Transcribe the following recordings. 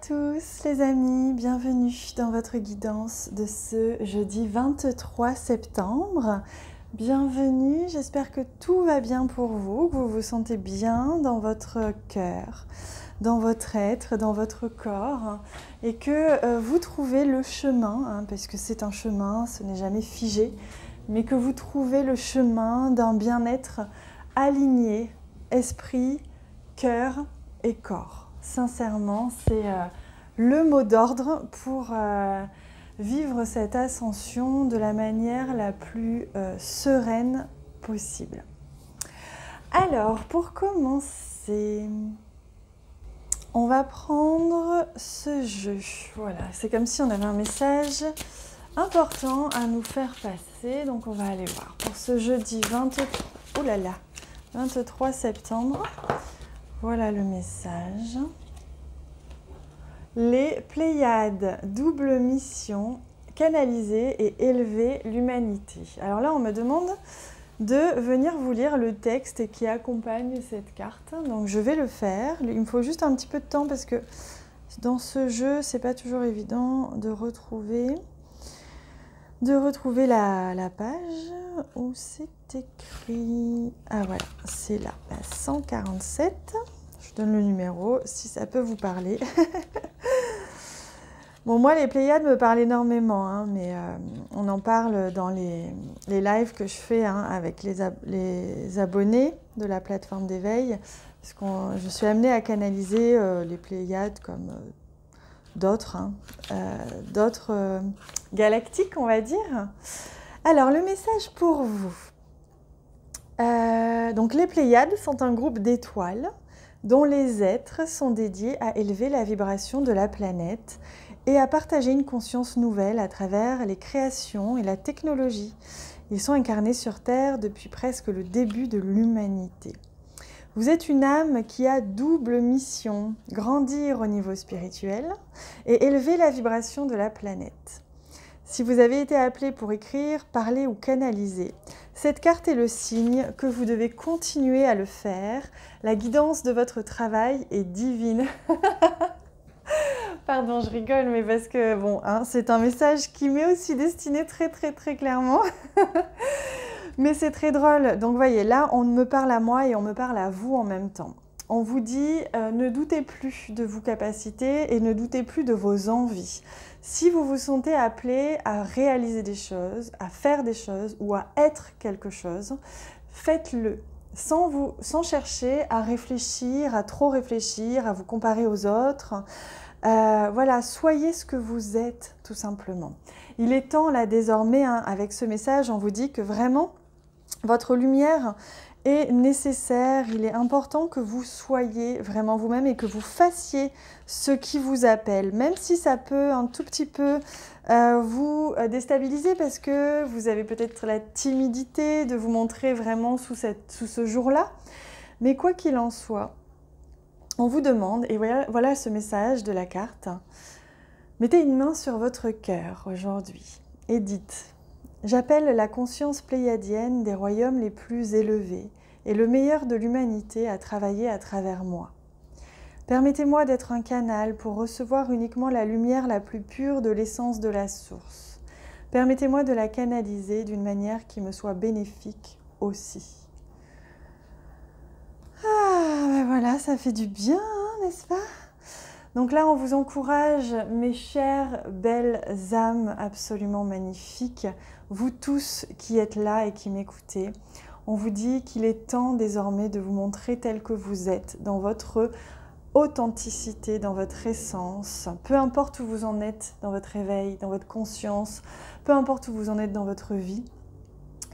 Tous les amis, bienvenue dans votre guidance de ce jeudi 23 septembre. Bienvenue, j'espère que tout va bien pour vous, que vous vous sentez bien dans votre cœur, dans votre être, dans votre corps et que vous trouvez le chemin, parce que c'est un chemin, ce n'est jamais figé, mais que vous trouvez le chemin d'un bien-être aligné, esprit, cœur et corps. Sincèrement, c'est le mot d'ordre pour vivre cette ascension de la manière la plus sereine possible. Alors, pour commencer, on va prendre ce jeu. Voilà, c'est comme si on avait un message important à nous faire passer. Donc, on va aller voir. Pour ce jeudi 23 septembre, voilà le message. Les Pléiades, double mission, canaliser et élever l'humanité. Alors là, on me demande de venir vous lire le texte qui accompagne cette carte. Donc je vais le faire. Il me faut juste un petit peu de temps parce que dans ce jeu, c'est pas toujours évident de retrouver la page où c'est écrit. Ah voilà, c'est là, la 147. Je donne le numéro si ça peut vous parler. Bon, moi, les Pléiades me parlent énormément, mais on en parle dans les lives que je fais avec les abonnés de la plateforme d'éveil. Parce que je suis amenée à canaliser les Pléiades comme d'autres galactiques, on va dire. Alors, le message pour vous. Donc, les Pléiades sont un groupe d'étoiles dont les êtres sont dédiés à élever la vibration de la planète et à partager une conscience nouvelle à travers les créations et la technologie. Ils sont incarnés sur Terre depuis presque le début de l'humanité. Vous êtes une âme qui a double mission, grandir au niveau spirituel et élever la vibration de la planète. Si vous avez été appelé pour écrire, parler ou canaliser, cette carte est le signe que vous devez continuer à le faire. La guidance de votre travail est divine. Pardon, je rigole, mais parce que bon, c'est un message qui m'est aussi destiné très clairement. Mais c'est très drôle. Donc, voyez, là, on me parle à moi et on me parle à vous en même temps. On vous dit, ne doutez plus de vos capacités et ne doutez plus de vos envies. Si vous vous sentez appelé à réaliser des choses, à faire des choses ou à être quelque chose, faites-le. Sans chercher à réfléchir, à trop réfléchir, à vous comparer aux autres. Voilà, soyez ce que vous êtes, tout simplement. Il est temps, là, désormais, avec ce message, on vous dit que vraiment, votre lumière est nécessaire. Il est important que vous soyez vraiment vous-même et que vous fassiez ce qui vous appelle, même si ça peut un tout petit peu vous déstabiliser parce que vous avez peut-être la timidité de vous montrer vraiment sous ce jour-là. Mais quoi qu'il en soit, on vous demande, et voilà ce message de la carte, mettez une main sur votre cœur aujourd'hui et dites « J'appelle la conscience pléiadienne des royaumes les plus élevés et le meilleur de l'humanité à travailler à travers moi. Permettez-moi d'être un canal pour recevoir uniquement la lumière la plus pure de l'essence de la source. Permettez-moi de la canaliser d'une manière qui me soit bénéfique aussi. » Ah, ben voilà, ça fait du bien, n'est-ce pas? Donc là, on vous encourage, mes chères, belles âmes absolument magnifiques, vous tous qui êtes là et qui m'écoutez, on vous dit qu'il est temps désormais de vous montrer tel que vous êtes, dans votre authenticité, dans votre essence, peu importe où vous en êtes dans votre éveil, dans votre conscience, peu importe où vous en êtes dans votre vie,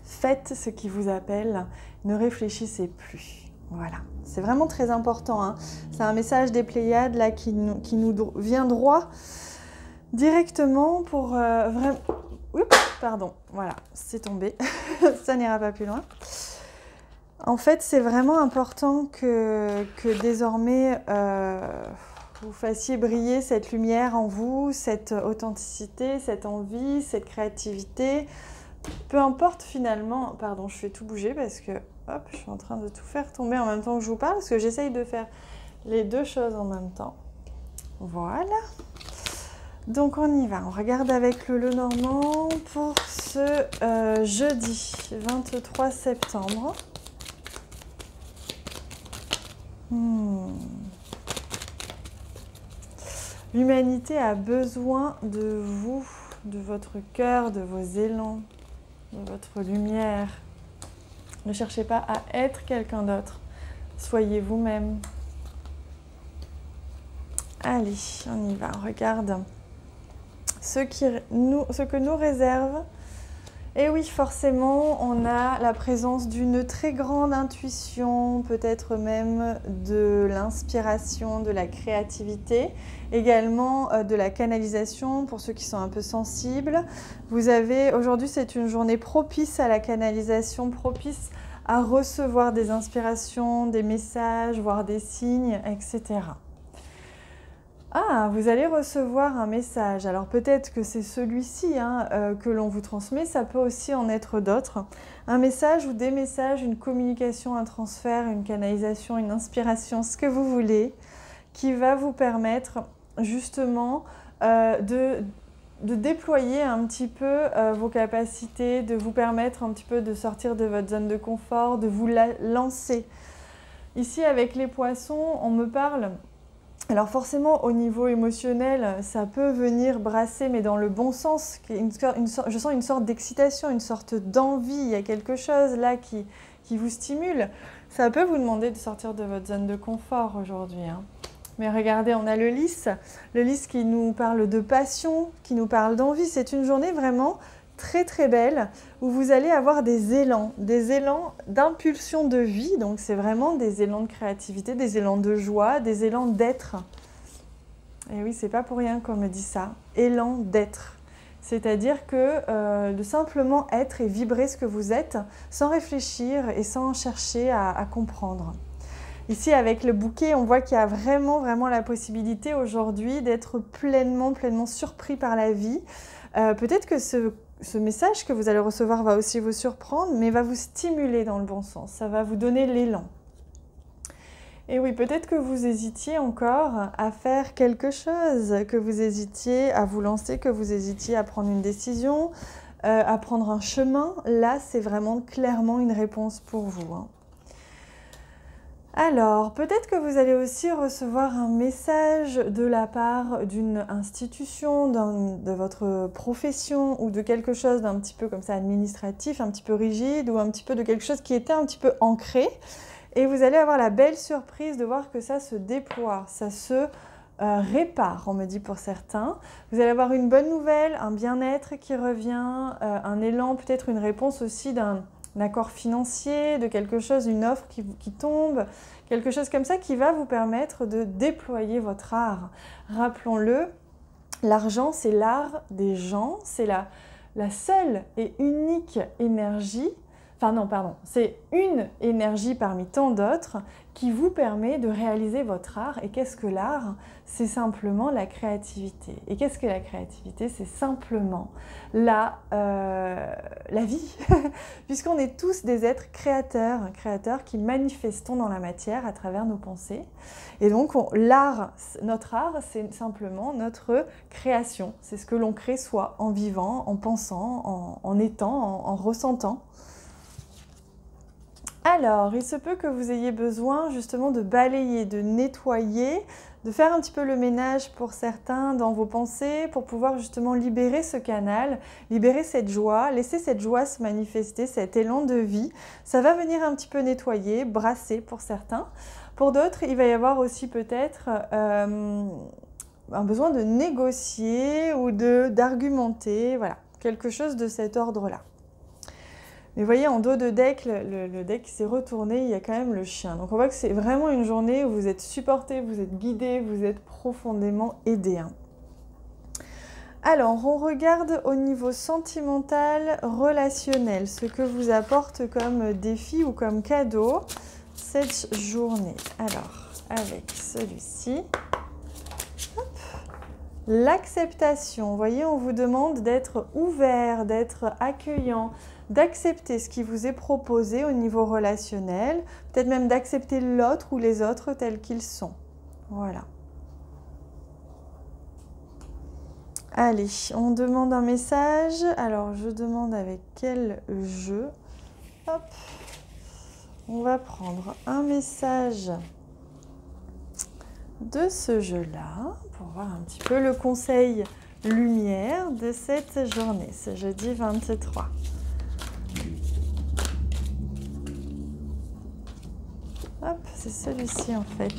faites ce qui vous appelle, ne réfléchissez plus. Voilà, c'est vraiment très important. C'est un message des Pléiades là, qui nous vient droit directement pour vraiment... Oups, pardon, voilà, c'est tombé, ça n'ira pas plus loin. En fait, c'est vraiment important que désormais vous fassiez briller cette lumière en vous, cette authenticité, cette envie, cette créativité. Peu importe finalement, pardon, je fais tout bouger parce que hop, je suis en train de tout faire tomber en même temps que je vous parle parce que j'essaye de faire les deux choses en même temps. Voilà. Donc on y va, on regarde avec le Lenormand pour ce jeudi 23 septembre. L'humanité a besoin de vous, de votre cœur, de vos élans, de votre lumière. Ne cherchez pas à être quelqu'un d'autre, soyez vous-même. Allez, on y va, on regarde ce que nous réserve. Et oui, forcément, on a la présence d'une très grande intuition, peut-être même de l'inspiration, de la créativité, également de la canalisation pour ceux qui sont un peu sensibles. Vous avez, aujourd'hui, c'est une journée propice à la canalisation, propice à recevoir des inspirations, des messages, voire des signes, etc. Ah, vous allez recevoir un message. Alors peut-être que c'est celui-ci que l'on vous transmet, ça peut aussi en être d'autres. Un message ou des messages, une communication, un transfert, une canalisation, une inspiration, ce que vous voulez, qui va vous permettre justement de déployer un petit peu vos capacités, de vous permettre un petit peu de sortir de votre zone de confort, de vous lancer. Ici, avec les poissons, on me parle... Alors forcément, au niveau émotionnel, ça peut venir brasser, mais dans le bon sens. Je sens une sorte d'excitation, une sorte d'envie. Il y a quelque chose là qui vous stimule. Ça peut vous demander de sortir de votre zone de confort aujourd'hui. Mais regardez, on a le lys qui nous parle de passion, qui nous parle d'envie. C'est une journée vraiment très très belle où vous allez avoir des élans d'impulsion de vie. Donc c'est vraiment des élans de créativité, des élans de joie, des élans d'être. Et oui, c'est pas pour rien qu'on me dit ça, élan d'être. C'est-à-dire que de simplement être et vibrer ce que vous êtes sans réfléchir et sans chercher à comprendre. Ici, avec le bouquet, on voit qu'il y a vraiment la possibilité aujourd'hui d'être pleinement surpris par la vie. Peut-être que ce message que vous allez recevoir va aussi vous surprendre, mais va vous stimuler dans le bon sens. Ça va vous donner l'élan. Et oui, peut-être que vous hésitiez encore à faire quelque chose, que vous hésitiez à vous lancer, que vous hésitiez à prendre une décision, à prendre un chemin. Là, c'est vraiment clairement une réponse pour vous. Alors, peut-être que vous allez aussi recevoir un message de la part d'une institution, de votre profession ou de quelque chose d'un petit peu comme ça administratif, un petit peu rigide ou un petit peu de quelque chose qui était un petit peu ancré. Et vous allez avoir la belle surprise de voir que ça se déploie, ça se répare, on me dit pour certains. Vous allez avoir une bonne nouvelle, un bien-être qui revient, un élan, peut-être une réponse aussi d'un accord financier, de quelque chose, une offre qui tombe, quelque chose comme ça qui va vous permettre de déployer votre art. Rappelons-le, l'argent, c'est l'art des gens, c'est la seule et unique énergie, enfin non, pardon, c'est une énergie parmi tant d'autres qui vous permet de réaliser votre art. Et qu'est-ce que l'art? C'est simplement la créativité. Et qu'est-ce que la créativité? C'est simplement la vie, puisqu'on est tous des êtres créateurs qui manifestons dans la matière à travers nos pensées. Et donc notre art, c'est simplement notre création. C'est ce que l'on crée soi, en vivant, en pensant, en étant, en ressentant. Alors, il se peut que vous ayez besoin justement de balayer, de nettoyer, de faire un petit peu le ménage pour certains dans vos pensées pour pouvoir justement libérer ce canal, libérer cette joie, laisser cette joie se manifester, cet élan de vie. Ça va venir un petit peu nettoyer, brasser pour certains. Pour d'autres, il va y avoir aussi peut-être un besoin de négocier ou d'argumenter, voilà, quelque chose de cet ordre-là. Mais vous voyez, en dos de deck, le deck qui s'est retourné, il y a quand même le chien. Donc on voit que c'est vraiment une journée où vous êtes supporté, vous êtes guidé, vous êtes profondément aidé. Alors, on regarde au niveau sentimental, relationnel, ce que vous apporte comme défi ou comme cadeau cette journée. Alors, avec celui-ci, l'acceptation. Vous voyez, on vous demande d'être ouvert, d'être accueillant, d'accepter ce qui vous est proposé au niveau relationnel, peut-être même d'accepter l'autre ou les autres tels qu'ils sont. Voilà. Allez, on demande un message. Alors, je demande avec quel jeu. Hop. On va prendre un message de ce jeu-là pour voir un petit peu le conseil lumière de cette journée, ce jeudi 23. Hop, c'est celui-ci en fait.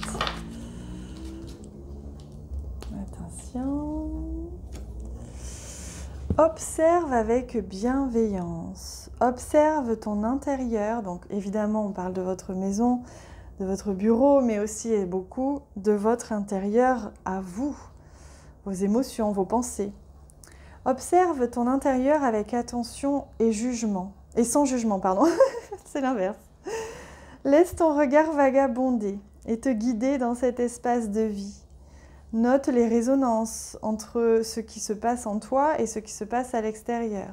Attention. Observe avec bienveillance. Observe ton intérieur. Donc évidemment, on parle de votre maison, de votre bureau, mais aussi et beaucoup de votre intérieur à vous, vos émotions, vos pensées. Observe ton intérieur avec attention et jugement. Et sans jugement, pardon. C'est l'inverse. Laisse ton regard vagabonder et te guider dans cet espace de vie. Note les résonances entre ce qui se passe en toi et ce qui se passe à l'extérieur,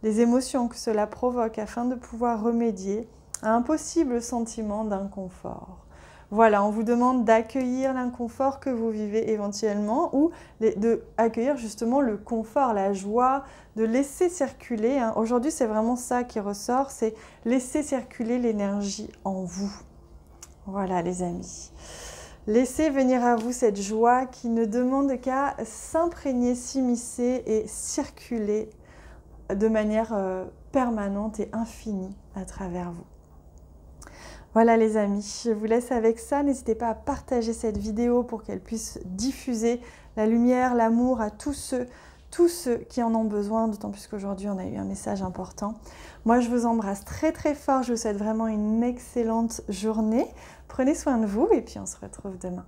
les émotions que cela provoque afin de pouvoir remédier à un possible sentiment d'inconfort. Voilà, on vous demande d'accueillir l'inconfort que vous vivez éventuellement ou d'accueillir justement le confort, la joie, de laisser circuler. Aujourd'hui, c'est vraiment ça qui ressort, c'est laisser circuler l'énergie en vous. Voilà les amis. Laissez venir à vous cette joie qui ne demande qu'à s'imprégner, s'immiscer et circuler de manière permanente et infinie à travers vous. Voilà les amis, je vous laisse avec ça. N'hésitez pas à partager cette vidéo pour qu'elle puisse diffuser la lumière, l'amour à tous ceux qui en ont besoin, d'autant plus qu'aujourd'hui on a eu un message important. Moi je vous embrasse très très fort, je vous souhaite vraiment une excellente journée. Prenez soin de vous et puis on se retrouve demain.